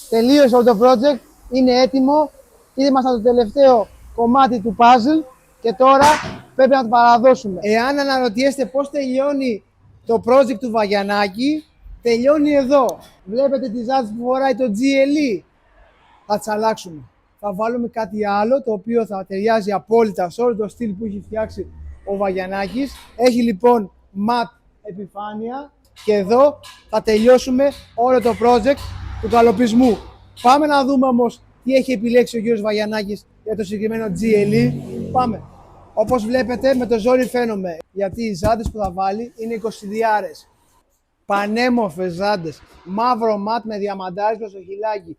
τελείωσε όλο το project, είναι έτοιμο, ήμασταν το τελευταίο κομμάτι του puzzle και τώρα πρέπει να το παραδώσουμε. Εάν αναρωτιέστε πώς τελειώνει το project του Βαγιανάκη, τελειώνει εδώ. Βλέπετε τις ζάντες που φοράει το GLE. Θα τις αλλάξουμε. Θα βάλουμε κάτι άλλο το οποίο θα ταιριάζει απόλυτα σε όλο το στυλ που έχει φτιάξει ο Βαγιανάκης. Έχει λοιπόν ματ επιφάνεια και εδώ θα τελειώσουμε όλο το project του καλοπισμού. Πάμε να δούμε όμως τι έχει επιλέξει ο κύριος Βαγιανάκης για το συγκεκριμένο GLE. Πάμε. Όπως βλέπετε με το ζόρι φαίνομαι, γιατί οι ζάντες που θα βάλει είναι 20 διάρες. Πανέμορφες ζάντες, μαύρο ματ με διαμαντάρισμα στο χιλάκι,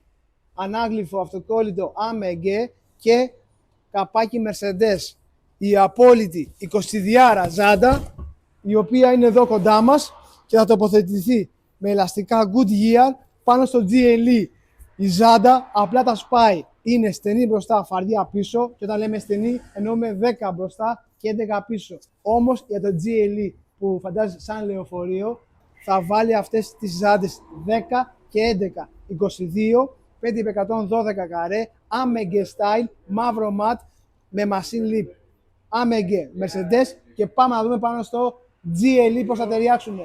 ανάγλυφο αυτοκόλλητο AMG και καπάκι Mercedes. Η απόλυτη 20 διάρα ζάντα, η οποία είναι εδώ κοντά μας και θα τοποθετηθεί με ελαστικά Goodyear πάνω στο GLE. Η ζάντα απλά τα σπάει. Είναι στενή μπροστά, φαρδιά πίσω και όταν λέμε στενή εννοούμε 10 μπροστά και 11 πίσω. Όμως για το GLE που φαντάζεσαι σαν λεωφορείο θα βάλει αυτές τις ζάντες 10 και 11, 22, 5x112 καρέ, AMG style, μαύρο ματ με machine lip. AMG, Mercedes και πάμε να δούμε πάνω στο GLE πώς θα ταιριάξουν.